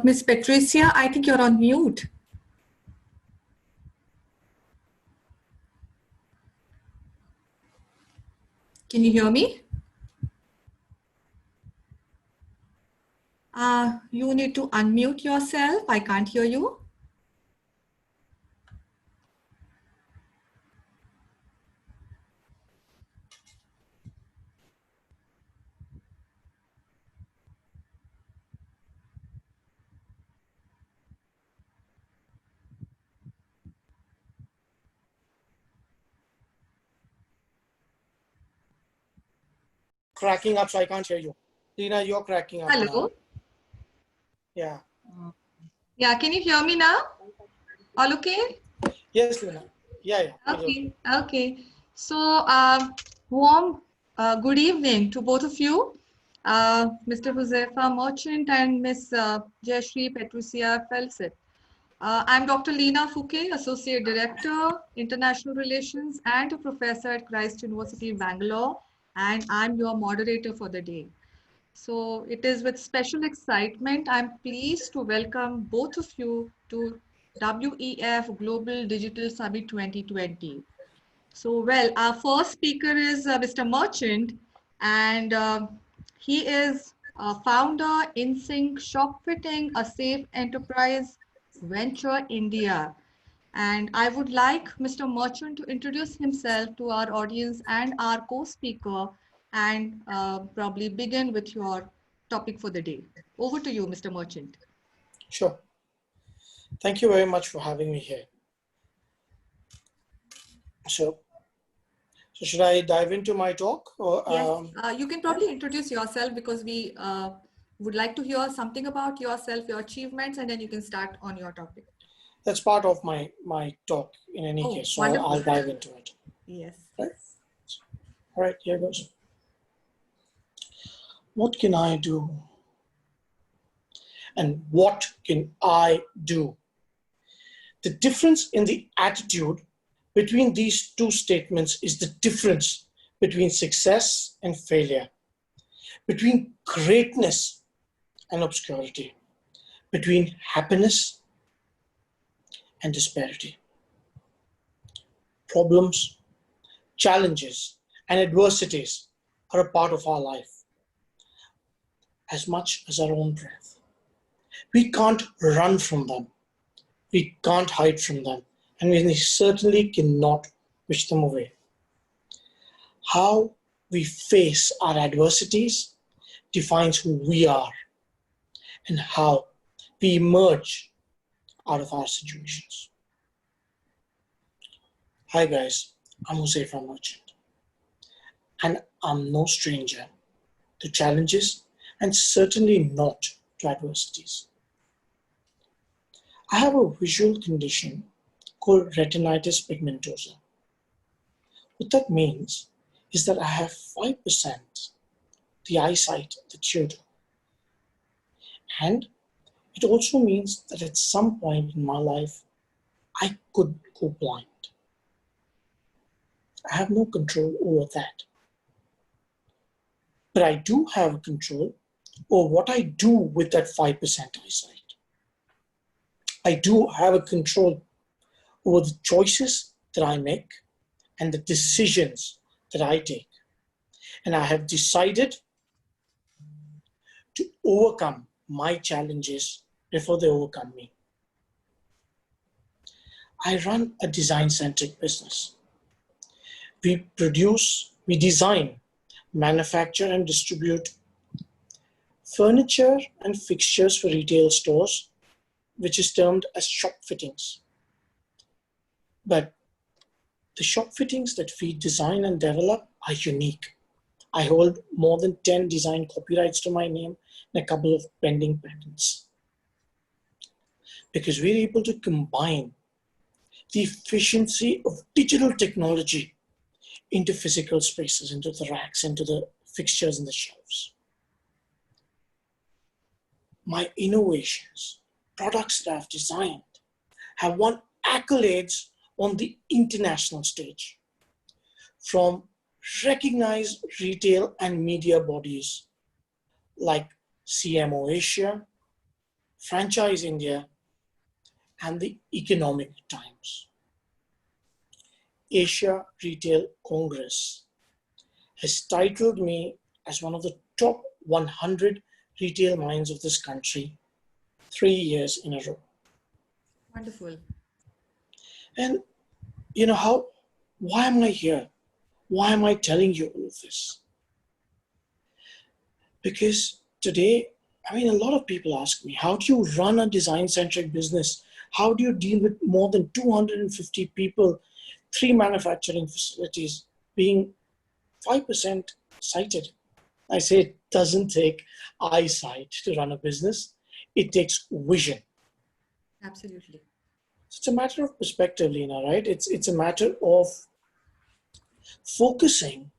Miss Patricia, I think you're on mute. Can you hear me? You need to unmute yourself. I can't hear you. Cracking up, so I can't hear you. Lena, you're cracking up. Hello. Now. Yeah. Yeah, can you hear me now? All okay? Yes, Lena. Yeah. Okay. Okay. So, warm good evening to both of you, Mr. Josefa Merchant and Miss Jayashree Patricia Felsit. I'm Dr. Lena Fouquet, Associate Director, International Relations and a Professor at Christ University, Bangalore, and I'm your moderator for the day. So it is with special excitement, I'm pleased to welcome both of you to WEF Global Digital Summit 2020. So, well, our first speaker is Mr. Merchant, and he is a founder in Sync Shop Fitting, a safe enterprise venture India. And I would like Mr. Merchant to introduce himself to our audience and our co-speaker and probably begin with your topic for the day. Over to you, Mr. Merchant. Sure. Thank you very much for having me here. So should I dive into my talk? Or, yes, you can probably introduce yourself because we would like to hear something about yourself, your achievements, and then you can start on your topic. That's part of my talk in any case, so I'll dive into it. Yes. Right. All right, here goes. What can I do? And what can I do? The difference in the attitude between these two statements is the difference between success and failure, between greatness and obscurity, between happiness and disparity. Problems, challenges, and adversities are a part of our life as much as our own breath. We can't run from them. We can't hide from them. And we certainly cannot wish them away. How we face our adversities defines who we are and how we emerge out of our situations. Hi guys, I'm Josefa Merchant, and I'm no stranger to challenges and certainly not to adversities. I have a visual condition called retinitis pigmentosa. What that means is that I have 5% the eyesight that you do. And it also means that at some point in my life, I could go blind. I have no control over that. But I do have control over what I do with that 5% eyesight. I do have a control over the choices that I make and the decisions that I take. And I have decided to overcome my challenges before they overcome me. I run a design-centric business. We design, manufacture, and distribute furniture and fixtures for retail stores, which is termed as shop fittings. But the shop fittings that we design and develop are unique. I hold more than 10 design copyrights to my name and a couple of pending patents. Because we're able to combine the efficiency of digital technology into physical spaces, into the racks, into the fixtures and the shelves. My innovations, products that I've designed, have won accolades on the international stage from recognized retail and media bodies like CMO Asia, Franchise India, and the Economic Times. Asia Retail Congress has titled me as one of the top 100 retail minds of this country 3 years in a row. Wonderful. And why am I here? Why am I telling you all of this? Because today, a lot of people ask me, how do you run a design-centric business? How do you deal with more than 250 people, 3 manufacturing facilities, being 5% sighted? I say it doesn't take eyesight to run a business. It takes vision. Absolutely. It's a matter of perspective, Lena, right? It's a matter of focusing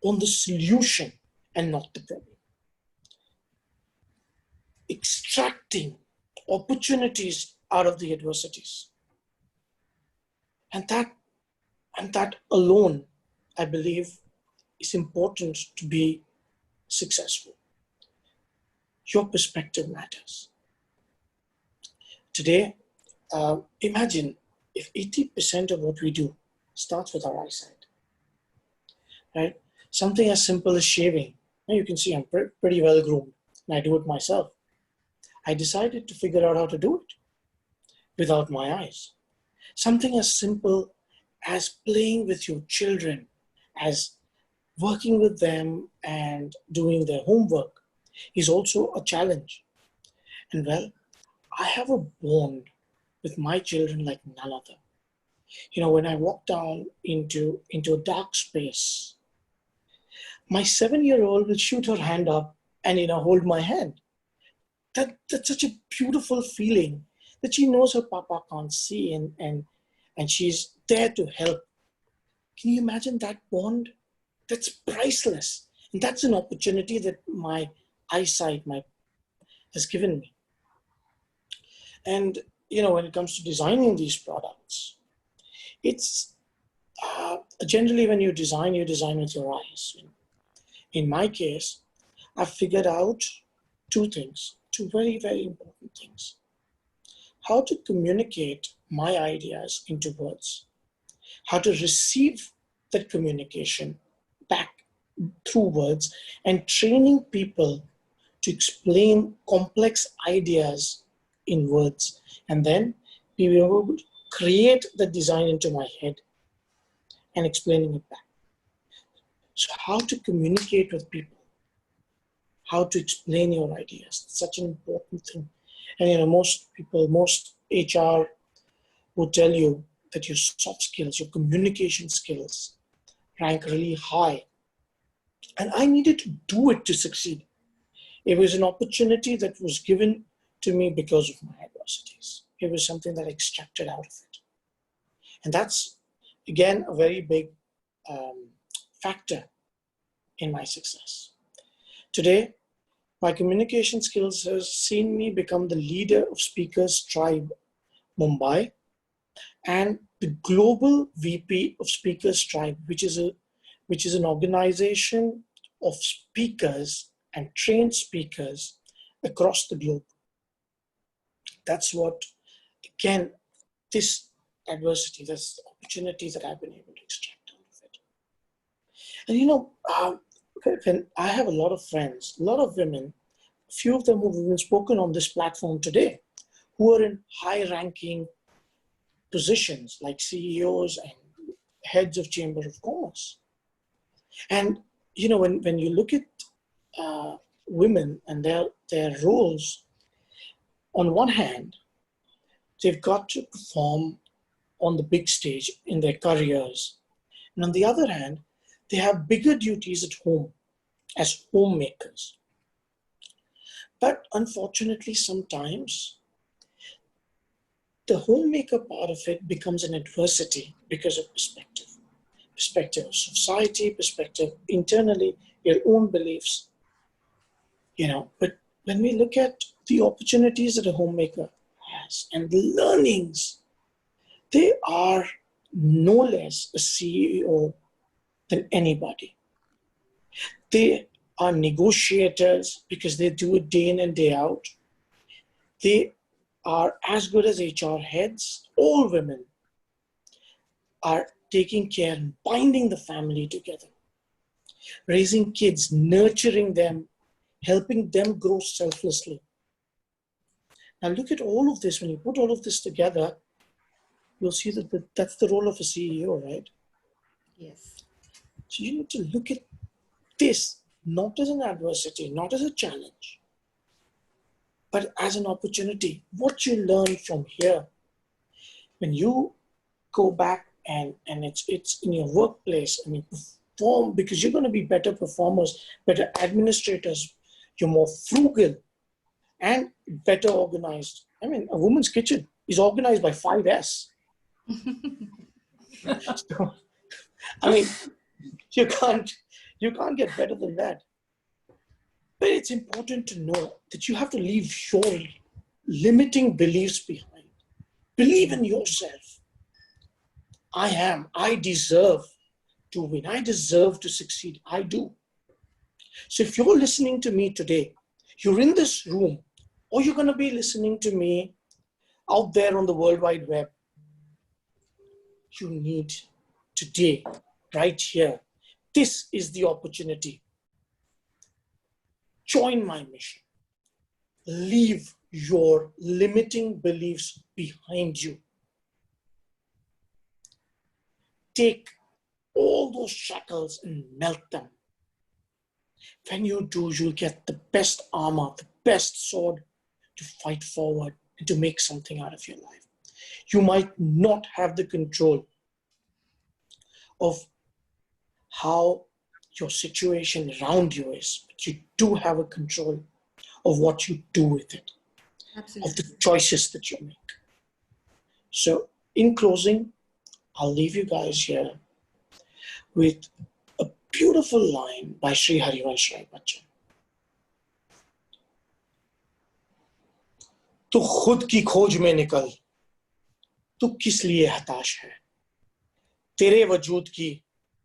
on the solution and not the problem. Extracting opportunities out of the adversities. And that alone, I believe, is important to be successful. Your perspective matters. Today, imagine if 80% of what we do starts with our eyesight, right? Something as simple as shaving. Now you can see I'm pretty well groomed, and I do it myself. I decided to figure out how to do it without my eyes. Something as simple as playing with your children, as working with them and doing their homework is also a challenge. And well, I have a bond with my children like none other. When I walk down into a dark space, my 7-year-old will shoot her hand up and hold my hand. That's such a beautiful feeling that she knows her papa can't see and she's there to help. Can you imagine that bond? That's priceless. And that's an opportunity that my eyesight has given me. And, when it comes to designing these products, it's generally when you design with your eyes. In my case, I've figured out 2 things, 2 very, very important things. How to communicate my ideas into words, how to receive that communication back through words, and training people to explain complex ideas in words, and then be able to create the design into my head and explaining it back. So how to communicate with people, how to explain your ideas, it's such an important thing. And most people, most HR would tell you that your soft skills, your communication skills rank really high. And I needed to do it to succeed. It was an opportunity that was given to me because of my adversities. It was something that I extracted out of it. And that's, again, a very big factor in my success. Today, my communication skills has seen me become the leader of Speakers Tribe Mumbai and the global VP of Speakers Tribe, which is an organization of speakers and trained speakers across the globe. That's what, again, this adversity, that's the opportunity that I've been able to extract out of it. And when I have a lot of friends, a lot of women, a few of them who have been spoken on this platform today, who are in high-ranking positions like CEOs and heads of Chamber of Commerce. And when you look at women and their roles, on one hand, they've got to perform on the big stage in their careers. And on the other hand, they have bigger duties at home as homemakers. But unfortunately, sometimes the homemaker part of it becomes an adversity because of perspective of society, perspective internally, your own beliefs. But when we look at the opportunities that a homemaker has and the learnings, they are no less a CEO than anybody. They are negotiators because they do it day in and day out. They are as good as HR heads. All women are taking care and binding the family together, raising kids, nurturing them, helping them grow selflessly. Now look at all of this. When you put all of this together, you'll see that that's the role of a CEO, right? Yes. So you need to look at this not as an adversity, not as a challenge, but as an opportunity. What you learn from here, when you go back and it's in your workplace, I mean, perform, because you're going to be better performers, better administrators, you're more frugal and better organized. I mean, a woman's kitchen is organized by 5S. So, I mean, you can't get better than that. But it's important to know that you have to leave your limiting beliefs behind. Believe in yourself. I deserve to win. I deserve to succeed. I do. So if you're listening to me today, you're in this room, or you're going to be listening to me out there on the World Wide Web, you need today, right here, this is the opportunity. Join my mission. Leave your limiting beliefs behind you. Take all those shackles and melt them. When you do, you'll get the best armor, the best sword to fight forward and to make something out of your life. You might not have the control of how your situation around you is, but you do have a control of what you do with it. Absolutely. Of the choices that you make. So in closing, I'll leave you guys here with a beautiful line by Sri Harivansh Rai Bachchan. तू खुद की खोज में निकल, तू किस लिए हताश है, तेरे वजूद की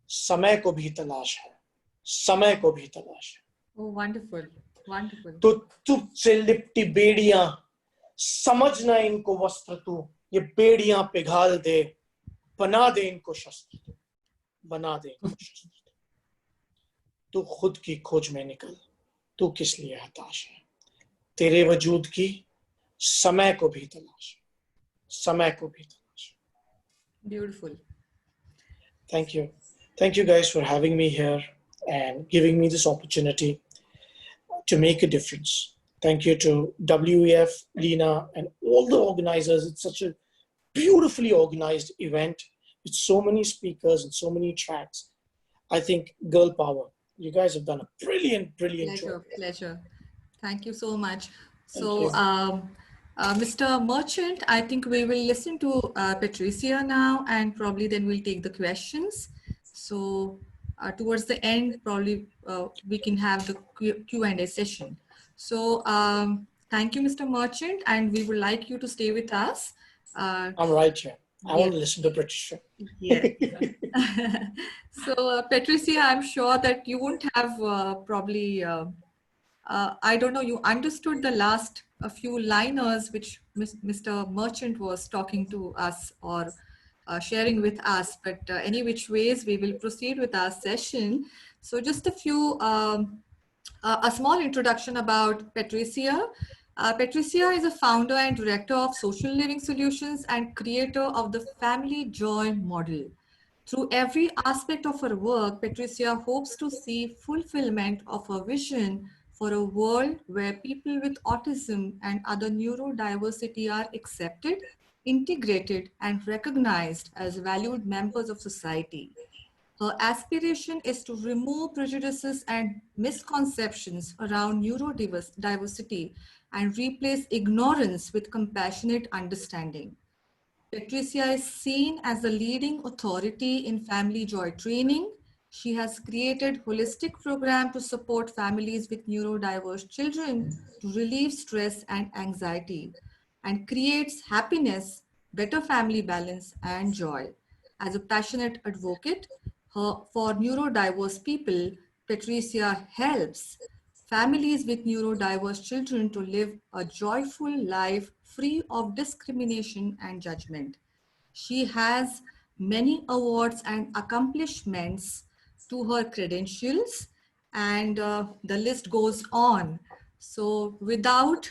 समय को भी तलाश है, समय को भी तलाश है. Oh, wonderful, wonderful. तो तुझसे लिपटी बेड़ियां, समझना इनको वस्त्र तू, ये बेड़ियां पिघाल दे, बना दे इनको शस्त्र तू, बना दे इनको शस्त्र तू. तू खुद की खोज में निकल, तू किस लिए हताश है, तेरे वजूद की समय को भी तलाश, समय को भी तलाश. Beautiful. Thank you. Thank you guys for having me here and giving me this opportunity to make a difference. Thank you to WEF, Lena, and all the organizers. It's such a beautifully organized event with so many speakers and so many tracks. I think girl power. You guys have done a brilliant job. Pleasure. Thank you so much. Thank So, you. Mr. Merchant, I think we will listen to Patricia now, and probably then we'll take the questions. So, towards the end, probably we can have the Q&A session. So, thank you, Mr. Merchant, and we would like you to stay with us. I'm right here. I want to listen to Patricia. Yeah. So, Patricia, I'm sure that you won't have probably, I don't know, you understood the last a few liners which Mr. Merchant was talking to us or sharing with us, but any which ways we will proceed with our session. So just a few, a small introduction about Patricia. Patricia is a founder and director of Social Living Solutions and creator of the Family Joy model. Through every aspect of her work, Patricia hopes to see fulfillment of her vision for a world where people with autism and other neurodiversity are accepted, integrated, and recognized as valued members of society. Her aspiration is to remove prejudices and misconceptions around neurodiversity and replace ignorance with compassionate understanding. Patricia is seen as the leading authority in family joy training. She has created holistic program to support families with neurodiverse children to relieve stress and anxiety and creates happiness, better family balance and joy. As a passionate advocate for neurodiverse people, Patricia helps families with neurodiverse children to live a joyful life free of discrimination and judgment. She has many awards and accomplishments to her credentials, and the list goes on. So without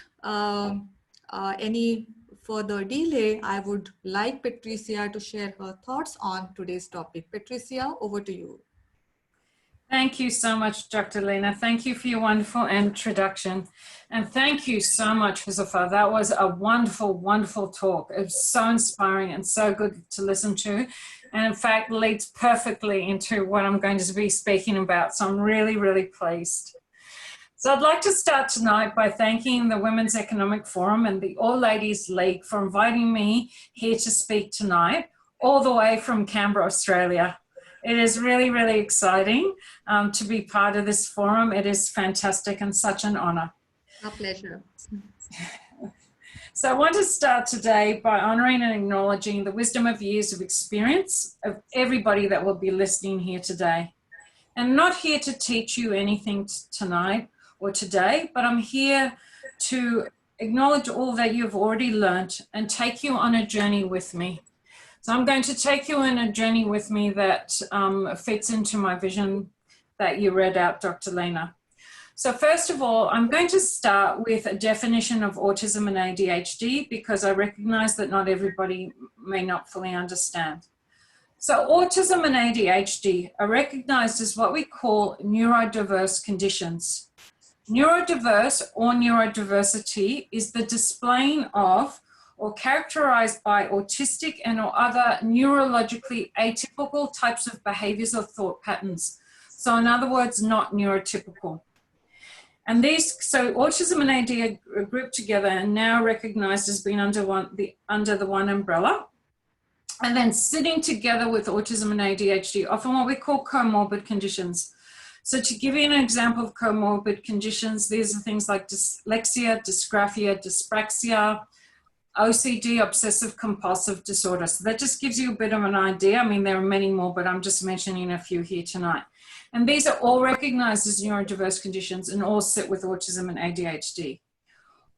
any further delay, I would like Patricia to share her thoughts on today's topic. Patricia, over to you. Thank you so much, Dr. Lena. Thank you for your wonderful introduction. And thank you so much, Huzafa. That was a wonderful, wonderful talk. It was so inspiring and so good to listen to. And in fact, leads perfectly into what I'm going to be speaking about. So I'm really, really pleased. So I'd like to start tonight by thanking the Women's Economic Forum and the All Ladies League for inviting me here to speak tonight, all the way from Canberra, Australia. It is really, really exciting to be part of this forum. It is fantastic and such an honor. A pleasure. So I want to start today by honoring and acknowledging the wisdom of years of experience of everybody that will be listening here today. And I'm not here to teach you anything tonight or today, but I'm here to acknowledge all that you've already learned and take you on a journey with me. So I'm going to take you on a journey with me that fits into my vision that you read out, Dr. Lena. So first of all, I'm going to start with a definition of autism and ADHD because I recognize that not everybody may not fully understand. So autism and ADHD are recognized as what we call neurodiverse conditions. Neurodiverse or neurodiversity is the displaying of or characterized by autistic and or other neurologically atypical types of behaviors or thought patterns. So in other words, not neurotypical. And so autism and AD are grouped together and now recognized as being under the one umbrella. And then sitting together with autism and ADHD, often what we call comorbid conditions. So to give you an example of comorbid conditions, these are things like dyslexia, dysgraphia, dyspraxia, OCD, obsessive compulsive disorder. So that just gives you a bit of an idea. I mean, there are many more, but I'm just mentioning a few here tonight. And these are all recognized as neurodiverse conditions and all sit with autism and ADHD.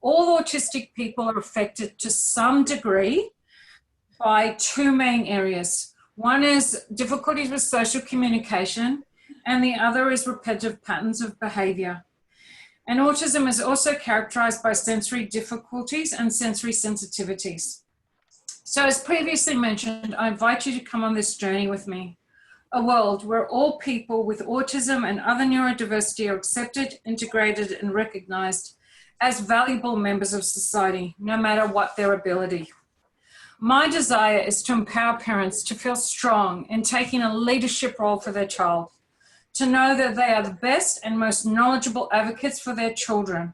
All autistic people are affected to some degree by two main areas. One is difficulties with social communication, and the other is repetitive patterns of behavior. And autism is also characterized by sensory difficulties and sensory sensitivities. So as previously mentioned, I invite you to come on this journey with me. A world where all people with autism and other neurodiversity are accepted, integrated, and recognized as valuable members of society, no matter what their ability. My desire is to empower parents to feel strong in taking a leadership role for their child, to know that they are the best and most knowledgeable advocates for their children.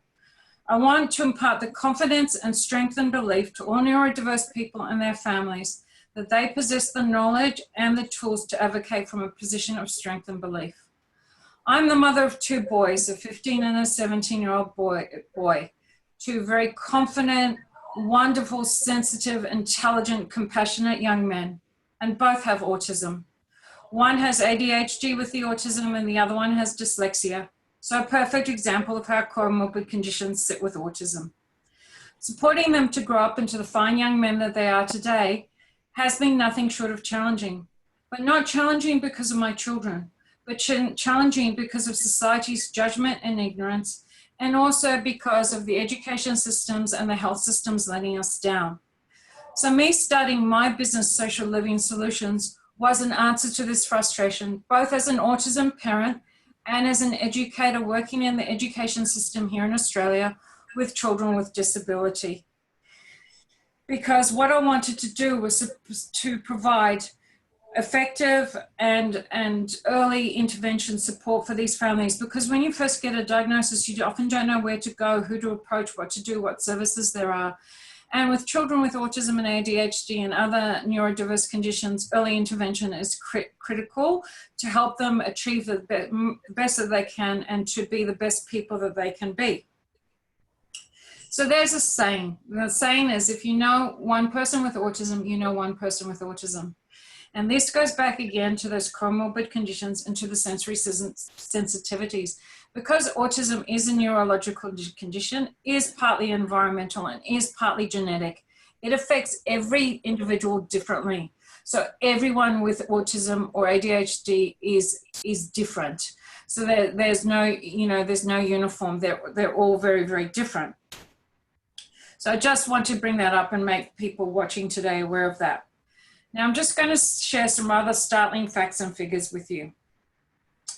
I want to impart the confidence and strength and belief to all neurodiverse people and their families that they possess the knowledge and the tools to advocate from a position of strength and belief. I'm the mother of two boys, a 15 and a 17-year-old boy, two very confident, wonderful, sensitive, intelligent, compassionate young men, and both have autism. One has ADHD with the autism and the other one has dyslexia. So a perfect example of how comorbid conditions sit with autism. Supporting them to grow up into the fine young men that they are today has been nothing short of challenging, but not challenging because of my children, but challenging because of society's judgment and ignorance, and also because of the education systems and the health systems letting us down. So me starting my business, Social Living Solutions, was an answer to this frustration, both as an autism parent and as an educator working in the education system here in Australia with children with disability. Because what I wanted to do was to provide effective and early intervention support for these families, because when you first get a diagnosis, you often don't know where to go, who to approach, what to do, what services there are. And with children with autism and ADHD and other neurodiverse conditions, early intervention is critical to help them achieve the best that they can and to be the best people that they can be. So there's a saying. The saying is, if you know one person with autism, you know one person with autism. And this goes back again to those comorbid conditions and to the sensory sensitivities. Because autism is a neurological condition, is partly environmental and is partly genetic, it affects every individual differently. So everyone with autism or ADHD is different. So there's no uniform. They're all very, very different. So I just want to bring that up and make people watching today aware of that. Now I'm just going to share some rather startling facts and figures with you.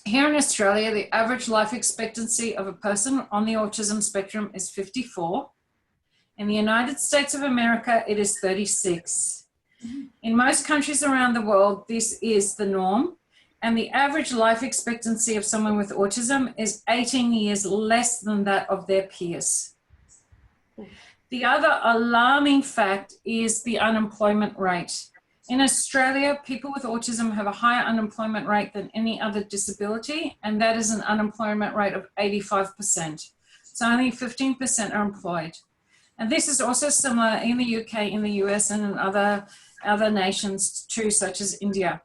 Here in Australia, the average life expectancy of a person on the autism spectrum is 54. In the United States of America, it is 36. In most countries around the world, this is the norm. And the average life expectancy of someone with autism is 18 years less than that of their peers. The other alarming fact is the unemployment rate. In Australia, people with autism have a higher unemployment rate than any other disability, and that is an unemployment rate of 85%. So only 15% are employed. And this is also similar in the UK, in the US, and in other nations too, such as India.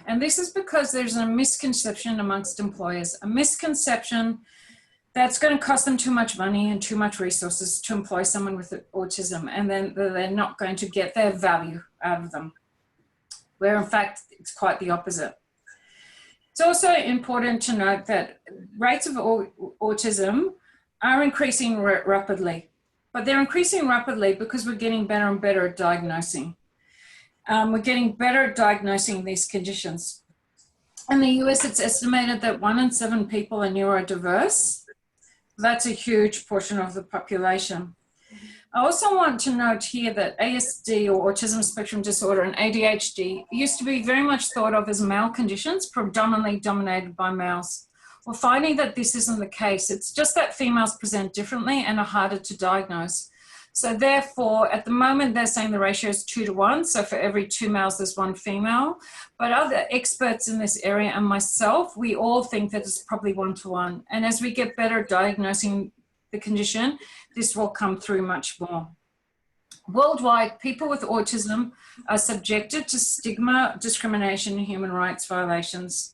And this is because there's a misconception amongst employers, a misconception that's going to cost them too much money and too much resources to employ someone with autism, and then they're not going to get their value out of them, where in fact it's quite the opposite. It's also important to note that rates of autism are increasing rapidly, but they're increasing rapidly because we're getting better and better at diagnosing. We're getting better at diagnosing these conditions. In the US, it's estimated that 1 in 7 people are neurodiverse. That's a huge portion of the population. I also want to note here that ASD, or autism spectrum disorder, and ADHD used to be very much thought of as male conditions, predominantly dominated by males. We're finding that this isn't the case. It's just that females present differently and are harder to diagnose. So therefore, at the moment, they're saying the ratio is 2 to 1. So for every 2 males, there's 1 female. But other experts in this area and myself, we all think that it's probably 1 to 1. And as we get better at diagnosing the condition, this will come through much more. Worldwide, people with autism are subjected to stigma, discrimination, and human rights violations.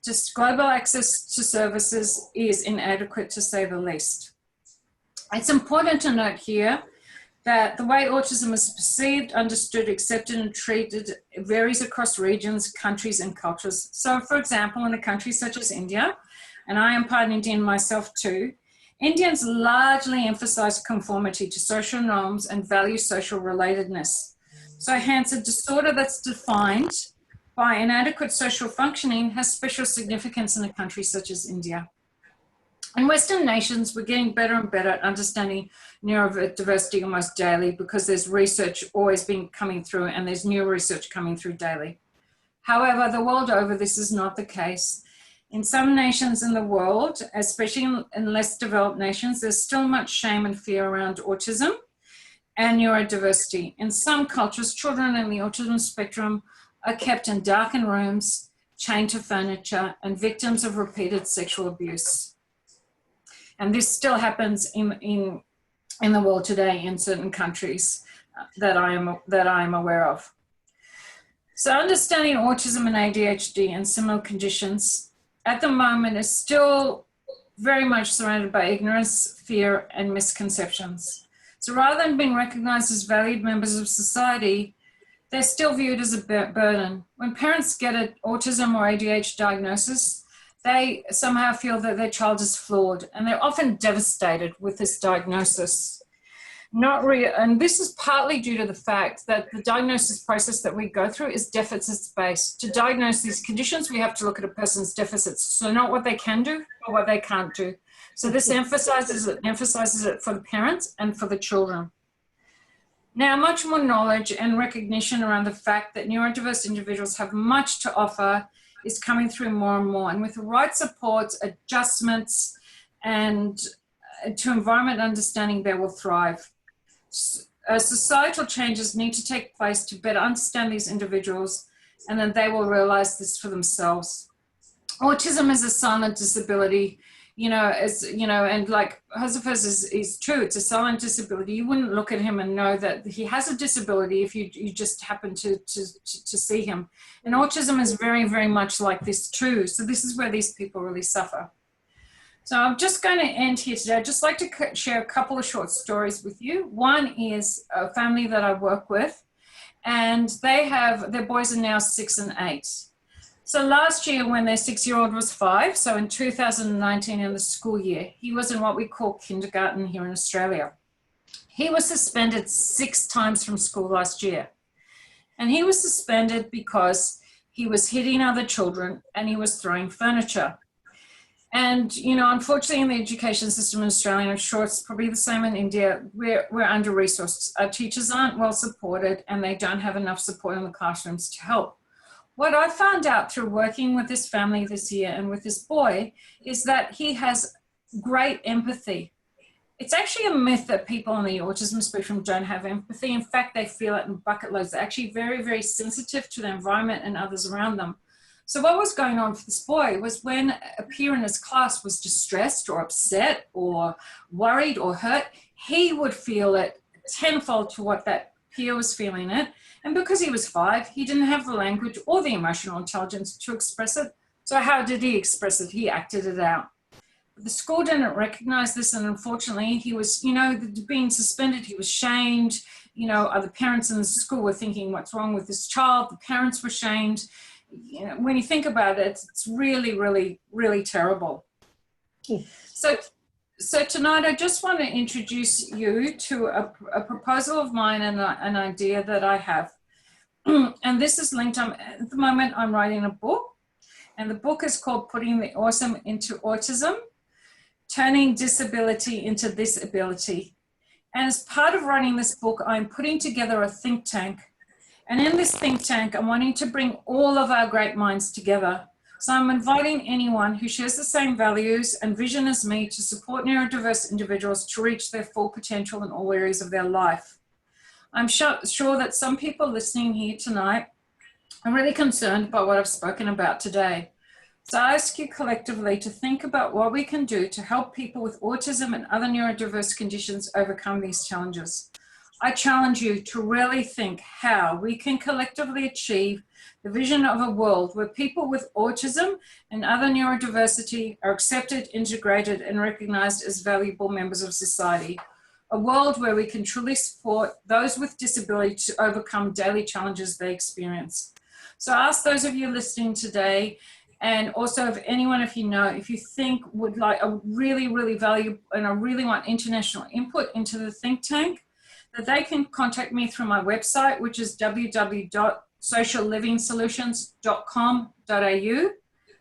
Just global access to services is inadequate, to say the least. It's important to note here that the way autism is perceived, understood, accepted, and treated varies across regions, countries, and cultures. So, for example, in a country such as India, and I am part Indian myself too, Indians largely emphasize conformity to social norms and value social relatedness. So hence, a disorder that's defined by inadequate social functioning has special significance in a country such as India. In Western nations, we're getting better and better at understanding neurodiversity almost daily because there's research always been coming through and there's new research coming through daily. However, the world over, this is not the case. In some nations in the world, especially in less developed nations, there's still much shame and fear around autism and neurodiversity. In some cultures, children in the autism spectrum are kept in darkened rooms, chained to furniture, and victims of repeated sexual abuse. And this still happens in the world today in certain countries that I am aware of. So understanding autism and ADHD and similar conditions at the moment is still very much surrounded by ignorance, fear, and misconceptions. So rather than being recognized as valued members of society, they're still viewed as a burden. When parents get an autism or ADHD diagnosis, they somehow feel that their child is flawed, and they're often devastated with this diagnosis. And this is partly due to the fact that the diagnosis process that we go through is deficits-based. To diagnose these conditions, we have to look at a person's deficits. So not what they can do, but what they can't do. So this emphasizes it for the parents and for the children. Now, much more knowledge and recognition around the fact that neurodiverse individuals have much to offer is coming through more and more. And with the right supports, adjustments, and to environment understanding, they will thrive. Societal changes need to take place to better understand these individuals, and then they will realize this for themselves. Autism is a silent disability. you know, as you know, and like Josephus is true, it's a silent disability. You wouldn't look at him and know that he has a disability if you just happen to see him. And autism is very, very much like this too. So this is where these people really suffer. So I'm just going to end here today. I'd just like to share a couple of short stories with you. One is a family that I work with, and they have, their boys are now 6 and 8. So last year when their 6-year-old was 5, so in 2019 in the school year, he was in what we call kindergarten here in Australia. He was suspended 6 times from school last year. And he was suspended because he was hitting other children and he was throwing furniture. And, you know, unfortunately in the education system in Australia, and I'm sure it's probably the same in India, we're under-resourced. Our teachers aren't well supported and they don't have enough support in the classrooms to help. What I found out through working with this family this year and with this boy is that he has great empathy. It's actually a myth that people on the autism spectrum don't have empathy. In fact, they feel it in bucket loads. They're actually very, very sensitive to the environment and others around them. So what was going on for this boy was when a peer in his class was distressed or upset or worried or hurt, he would feel it tenfold to what that peer was feeling it. And because he was 5, he didn't have the language or the emotional intelligence to express it. So how did he express it? He acted it out. But the school didn't recognize this, and unfortunately he was, you know, being suspended, he was shamed. You know, other parents in the school were thinking, what's wrong with this child? The parents were shamed. You know, when you think about it, it's really, really, really terrible. So tonight, I just want to introduce you to a proposal of mine and an idea that I have. And this is linked, at the moment, I'm writing a book, and the book is called Putting the Awesome into Autism, Turning Disability into This Ability. And as part of writing this book, I'm putting together a think tank. And in this think tank, I'm wanting to bring all of our great minds together. So I'm inviting anyone who shares the same values and vision as me to support neurodiverse individuals to reach their full potential in all areas of their life. I'm sure that some people listening here tonight are really concerned by what I've spoken about today. So I ask you collectively to think about what we can do to help people with autism and other neurodiverse conditions overcome these challenges. I challenge you to really think how we can collectively achieve the vision of a world where people with autism and other neurodiversity are accepted, integrated, and recognized as valuable members of society. A world where we can truly support those with disability to overcome daily challenges they experience. So I ask those of you listening today, and also if anyone, if you know, if you think would like a really, really value and I really want international input into the think tank, that they can contact me through my website, which is www.sociallivingsolutions.com.au.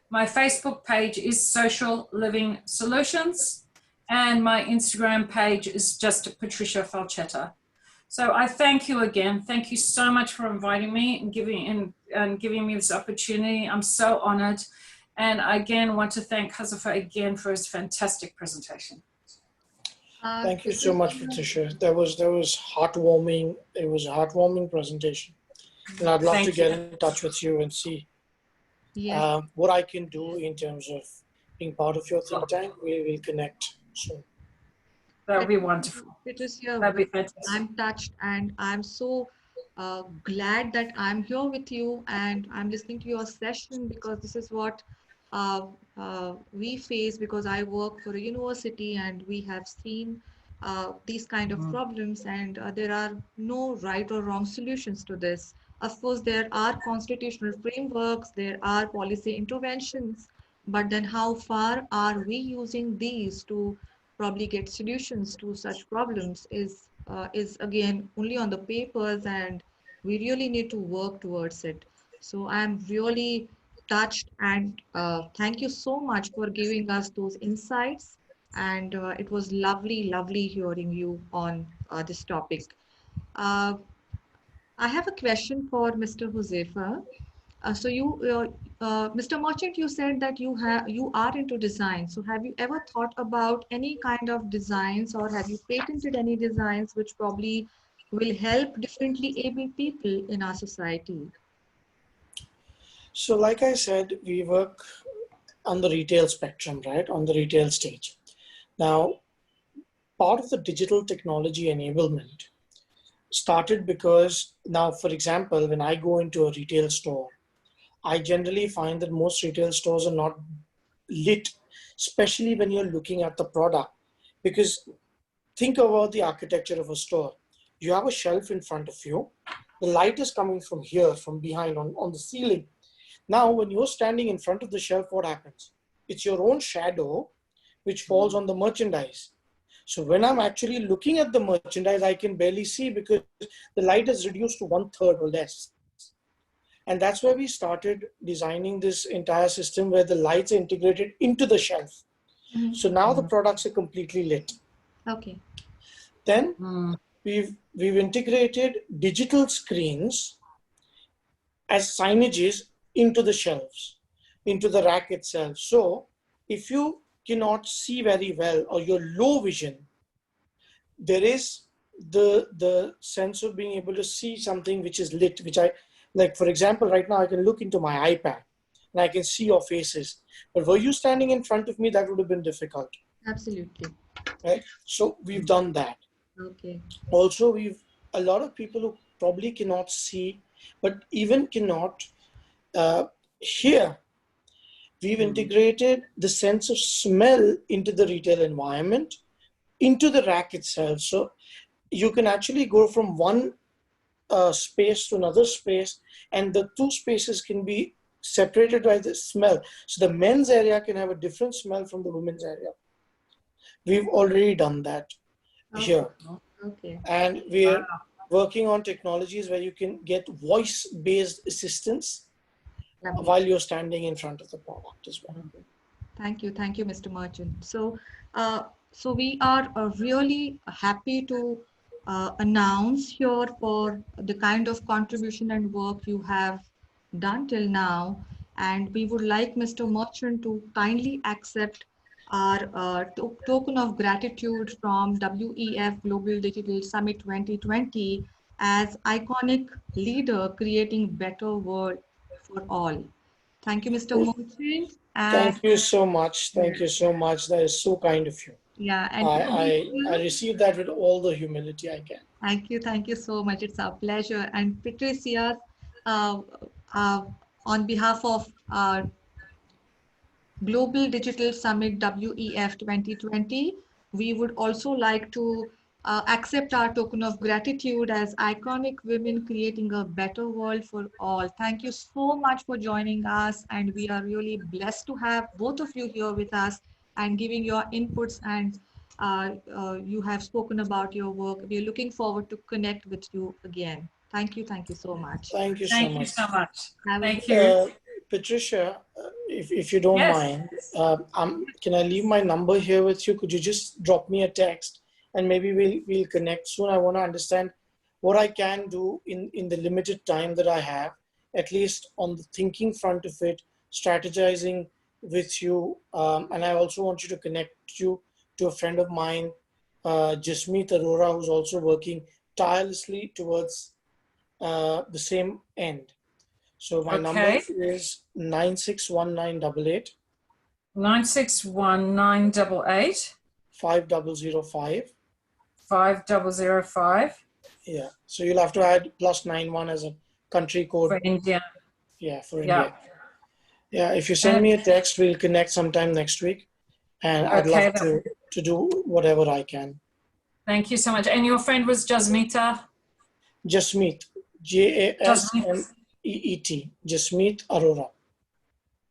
My Facebook page is Social Living Solutions, and my Instagram page is just Patricia Falchetta. So I thank you again. Thank you so much for inviting me and giving me this opportunity. I'm so honored. And I again want to thank Josefa again for his fantastic presentation. Thank you so much, Patricia. That was heartwarming. It was a heartwarming presentation, and I'd love to get in touch with you and see what I can do in terms of being part of your think tank. We will connect soon. That would be wonderful. That'd be fantastic. I'm touched, and I'm so glad that I'm here with you and I'm listening to your session, because this is what we face, because I work for a university and we have seen these kind of problems, and there are no right or wrong solutions to this. Of course, there are constitutional frameworks, there are policy interventions, but then how far are we using these to probably get solutions to such problems is again only on the papers, and we really need to work towards it. So I'm really touched, and thank you so much for giving us those insights, and it was lovely hearing you on this topic. I have a question for Mr. Josefa. Mr. Merchant, you said that you are into design. So have you ever thought about any kind of designs, or have you patented any designs which probably will help differently able people in our society? So like I said, we work on the retail spectrum, right? On the retail stage. Now, part of the digital technology enablement started because now, for example, when I go into a retail store, I generally find that most retail stores are not lit, especially when you're looking at the product. Because think about the architecture of a store. You have a shelf in front of you. The light is coming from here, from behind on the ceiling. Now, when you're standing in front of the shelf, what happens? It's your own shadow which falls on the merchandise. So when I'm actually looking at the merchandise, I can barely see because the light is reduced to 1/3 or less. And that's where we started designing this entire system where the lights are integrated into the shelf. Mhm. So now the products are completely lit. Okay. Then we've integrated digital screens as signages into the shelves, into the rack itself. So if you cannot see very well or you're low vision, there is the sense of being able to see something which is lit, which I, like for example, right now I can look into my iPad and I can see your faces. But were you standing in front of me, that would have been difficult. Absolutely. Right? So we've done that. Okay. Also, a lot of people who probably cannot see, but even cannot hear. We've integrated the sense of smell into the retail environment, into the rack itself. So you can actually go from one space to another space, and the two spaces can be separated by the smell. So the men's area can have a different smell from the women's area. We've already done that here. Okay. And we're working on technologies where you can get voice-based assistance Lovely. while you're standing in front of the product as well. Thank you, Mr. Merchant. So, so we are really happy to announce here for the kind of contribution and work you have done till now, and we would like Mr. Merchant to kindly accept our token of gratitude from WEF Global Digital Summit 2020 as iconic leader creating better world for all. Thank you, Mr. Merchant. And Thank you so much. Thank you so much. That is so kind of you. yeah, and I receive that with all the humility I can. thank you so much. It's our pleasure. And Patricia, uh, uh, on behalf of Global Digital Summit WEF 2020, we would also like to accept our token of gratitude as iconic women creating a better world for all. Thank you so much for joining us, and we are really blessed to have both of you here with us and giving your inputs, and you have spoken about your work. We are looking forward to connect with you again. Thank you so much. Thank you so Thank you much. so much. Have a Thank good- you. Patricia, if you don't Yes. mind, can I leave my number here with you? Could you just drop me a text and maybe we'll connect soon? I want to understand what I can do in the limited time that I have, at least on the thinking front of it, strategizing with you. And I also want you to connect you to a friend of mine, Jasmeet Arora, who's also working tirelessly towards the same end. So my number is 961988 961988 5005. 5005 Yeah. So you'll have to add +91 as a country code. for India. Yeah, for Yeah. India. Yeah. If you send me a text, we'll connect sometime next week, and I'd love to do whatever I can. Thank you so much. And your friend was Jasmeeta? Jasmeet, JASMEET, Jasmeet Arora.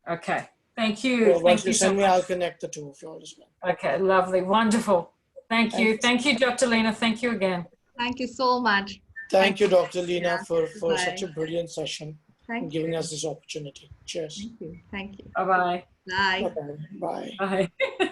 Okay. Thank you. So once Thank you you so send me, much. I'll connect the two of you as well. Okay, lovely. Wonderful. Thank you. Thanks. Thank you, Dr. Lena. Thank you again. Thank you so much. Thank you, Dr. Lena, for Bye. such a brilliant session and Thank giving you. us this opportunity. Cheers. Thank you. Thank you. Bye-bye. Bye. Bye-bye. Bye. Bye.